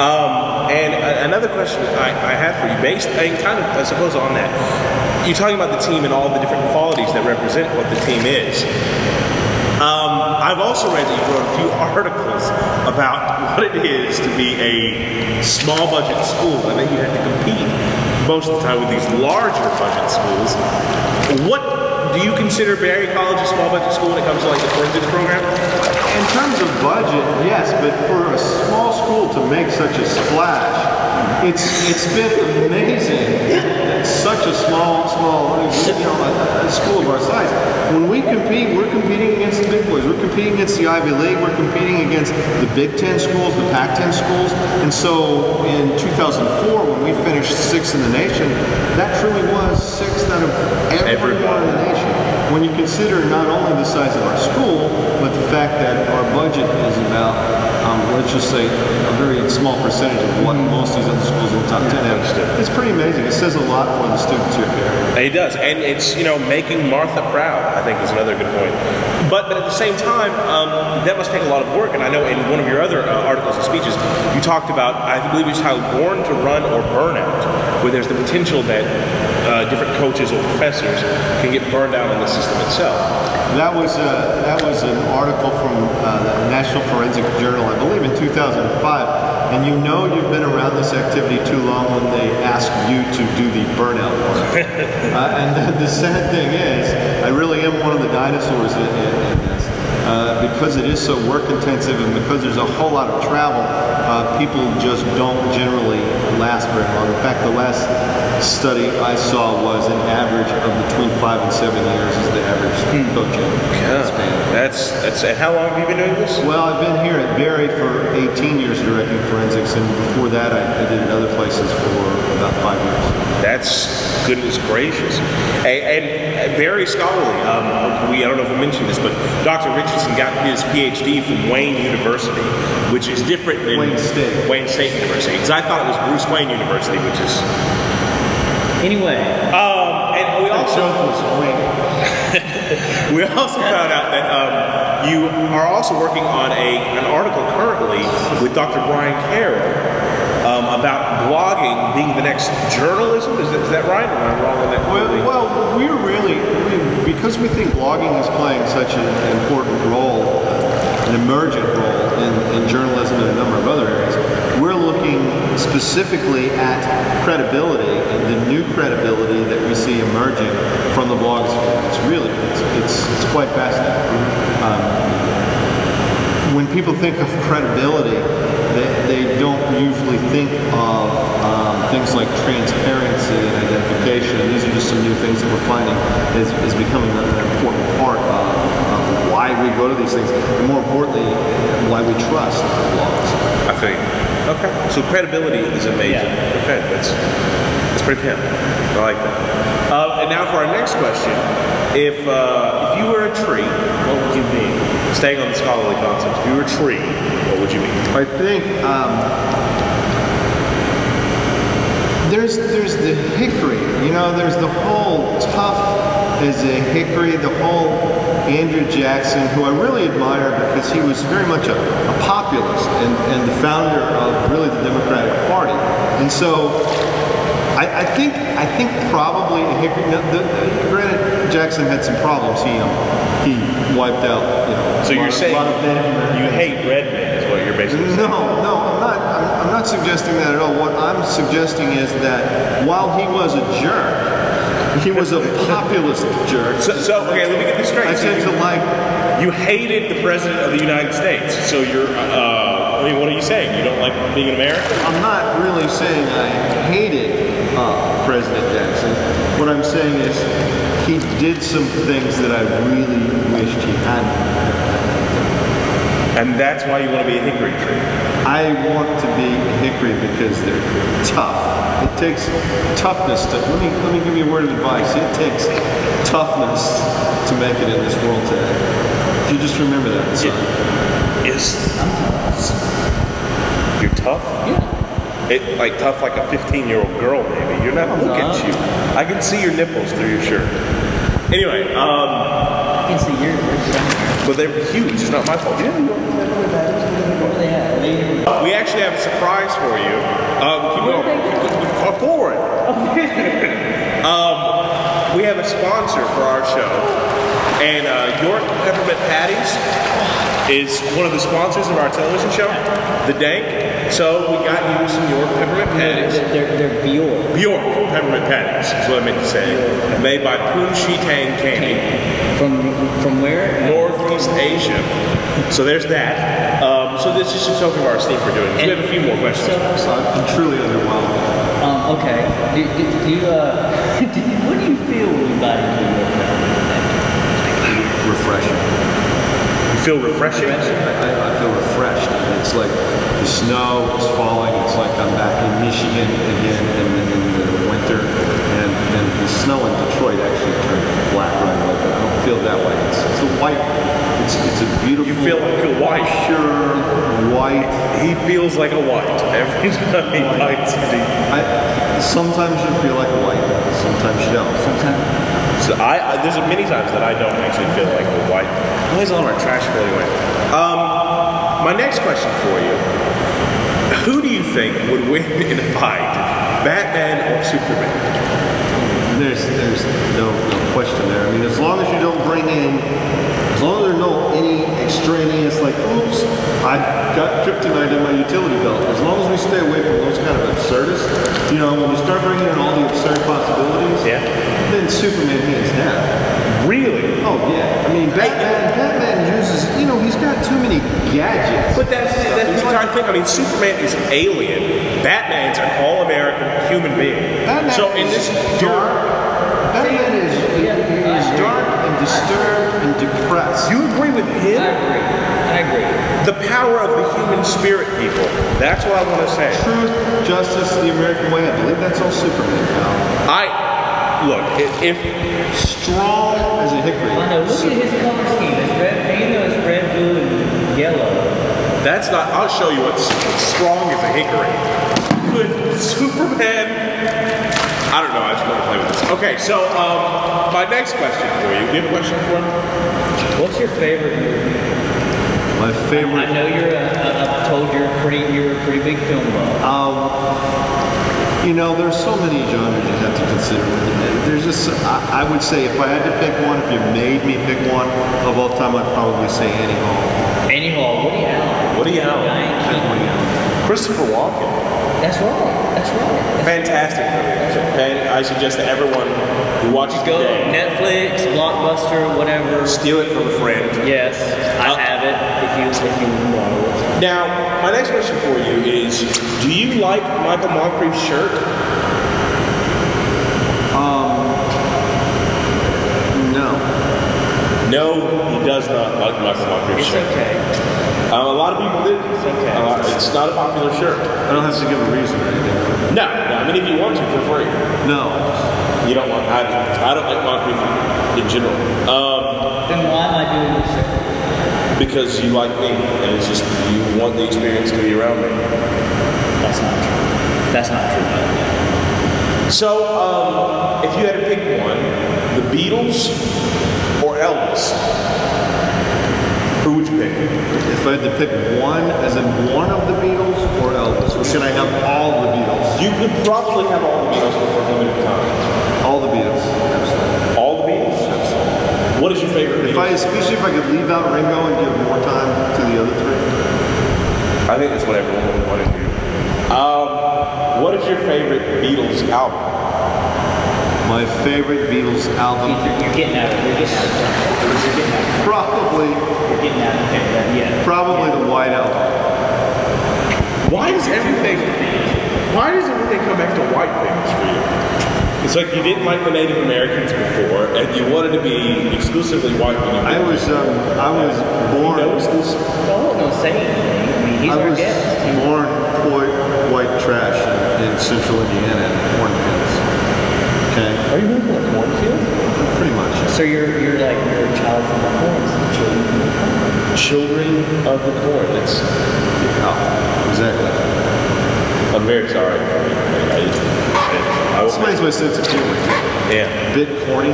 And another question I had for you, based and kind of, I suppose, on that, you're talking about the team and all the different qualities that represent what the team is. I've also read that you wrote a few articles about what it is to be a small budget school, and that you have to compete most of the time with these larger budget schools. What do you consider Barry College a small budget school when it comes to like the forensics program? In terms of budget, yes, but for a small school to make such a splash, it's been amazing. Such a small, a school of our size. When we compete, we're competing against the big boys. We're competing against the Ivy League. We're competing against the Big Ten schools, the Pac-10 schools. And so in 2004, when we finished 6th in the nation, that truly was 6th out of everyone in the nation. When you consider not only the size of our school, but the fact that our budget is about, let's just say, a very small percentage of what most of these other schools in the top 10 have. It's pretty amazing. It says a lot for the students here. It does, and it's, making Martha proud, I think, is another good point. But at the same time, that must take a lot of work. And I know in one of your other articles and speeches, you talked about, I believe it's how Born to Run or Burnout, where there's the potential that different coaches or professors can get burned out on the system itself. That was an article from the National Forensic Journal, I believe, in 2005. And you've been around this activity too long when they ask you to do the burnout part. And the sad thing is, I really am one of the dinosaurs in this. Because it is so work intensive and because there's a whole lot of travel, people just don't generally last very long. In fact, the last study I saw was an average of between 5 and 7 years is the average coaching span. That's and how long have you been doing this? Well, I've been here at Barry for 18 years directing forensics, and before that I did it other places for about 5 years. That's goodness gracious. And very scholarly. I don't know if we mentioned this, but Dr. Richardson got his PhD from Wayne University, which is different than Wayne State University. Because I thought it was Bruce Wayne University, which is... Anyway. And we also... we also found out that you are also working on an article currently with Dr. Brian Carroll about blogging being the next journalism. Is that right? Or am I wrong on that? Well, because we think blogging is playing such an important role, an emergent role in journalism and a number of other areas, we're looking specifically at credibility and the new credibility that we see emerging from the blogosphere. It's quite fascinating. When people think of credibility, they don't usually think of things like transparency and identification. And these are just some new things that we're finding is becoming an important part of why we go to these things, and more importantly, why we trust blogs. I think. Okay. So credibility is amazing. Yeah. Okay, that's pretty pimp. I like that. And now for our next question: if you were a tree, what would you be? Staying on the scholarly concepts, if you were a tree, what would you be? I think there's the hickory. There's the whole tough as a hickory, the whole Andrew Jackson, who I really admire because he was very much a populist and the founder of really the Democratic Party. And so I think probably a hickory. Granted, Jackson had some problems. He wiped out. So you're saying you hate red men, is what you're basically saying? No, I'm not suggesting that at all. What I'm suggesting is that while he was a jerk, he was a populist jerk. So okay, let me get this straight. I tend to like. You hated the President of the United States, so you're. What are you saying? You don't like being an American? I'm not really saying I hated President Jackson. What I'm saying is he did some things that I really wished he hadn't. And that's why you want to be a hickory tree. I want to be a hickory because they're tough. It takes toughness to, let me give you a word of advice. It takes toughness to make it in this world today. You just remember that, son. You're tough? Yeah. Like tough like a 15-year-old girl, maybe. You're not, look at you. I can see your nipples through your shirt. Anyway, I can see yours. But they're huge. It's not my fault. Yeah, you don't know that. What do they have? We actually have a surprise for you. Keep going. Forward. We have a sponsor for our show, and York Peppermint Patties is one of the sponsors of our television show, The Dank. So we got you some York Peppermint Patties. They're Bjork. Bjork Peppermint Patties is what I meant to say. Made by Poon Shi Tang Candy. From where? Northeast Asia. So there's that. So this is just a token of our esteem for doing this. We have a few more questions. I'm truly underwhelmed. Okay. What do you feel when you buy into your Refreshing. You feel refreshing? I feel refreshed. It's like the snow is falling. It's like I'm back in Michigan again in the winter. And the snow in Detroit actually turned black right away. But I don't feel that way. It's a white. It's a beautiful. You feel like a white. Pure white. He feels like a white every time he bites it. Sometimes you feel like a white. Sometimes you don't. So there's many times that I don't actually feel like a white. Why is all our trash going away? My next question for you: who do you think would win in a fight, Batman or Superman? There's no question there. I mean, as long as you don't bring in, as long as there's no any extraneous like, oops, I got kryptonite in my utility belt. As long as we stay away from those kind of absurdists, you know, when we start bringing in all the absurd possibilities, then Superman hands down. Really? Oh yeah. I mean, Batman uses, you know, he's got too many gadgets. But that's the entire thing. I mean, Superman is an alien. Batman's an all-American human being. So in this dark, Batman is dark and disturbed and depressed. You agree with him? I agree. The power of the human spirit, people. That's what I want to say. Truth, justice, the American way. I believe that's all Superman now. Look, if strong as a hickory. I know. Look at his color scheme. It's red. You know, it's red, blue, and yellow. that's not. I'll show you what's strong as a hickory. Good Superman. I don't know. I just want to play with this. Okay, so my next question for you. Do you have a question for me? What's your favorite movie? My favorite. I know I've told you're a pretty big film buff. You know, there's so many genres you have to consider. There's just, I would say, if I had to pick one, if you made me pick one of all time, I'd probably say Annie Hall. Annie Hall. Woody Allen. Woody Allen. Christopher Walken. That's right. That's right. Fantastic movie. And I suggest that everyone who watches Go today, Netflix, Blockbuster, whatever. steal it from a friend. Yes, I have it. If you want it. Now, my next question for you is: do you like Michael Moncrief's shirt? No. No, he does not like Michael Moncrief's It's shirt. okay. A lot of people do. It's okay. It's not a popular shirt. I don't have to give a reason or anything. No, I mean if you want to for free. No. You don't want. I don't like Moncrief in general. Then why am I doing this show? Because you like me, and it's just you want the experience to be around me. That's not true. That's not true. So, if you had to pick one, the Beatles or Elvis, who would you pick? If I had to pick one, as in one of the Beatles or Elvis, or should I have all the Beatles? You could probably have all the Beatles for a limited time. All the Beatles, absolutely. All the Beatles? Absolutely. What is your favorite Beatles? Especially if I could leave out Ringo and give more time to the other three. I think that's what everyone would want to do. What is your favorite Beatles album? My favorite Beatles album. You're getting out of it. You're getting out of it. Probably. You're getting out of it. Yeah. Probably the White Album. Why does everything come back to white things for you? It's like you didn't like the Native Americans before, and you wanted to be exclusively white when you I was born. He knows this. Don't say anything. I mean, he's I our was guest. born white trash in central Indiana in cornfields. Okay. Are you living in a cornfield? Pretty much. So you're a child from the corn. Children of the corn. That's. Oh, exactly. I'm very sorry. I Explains my sense of humor. Yeah. Bit corny.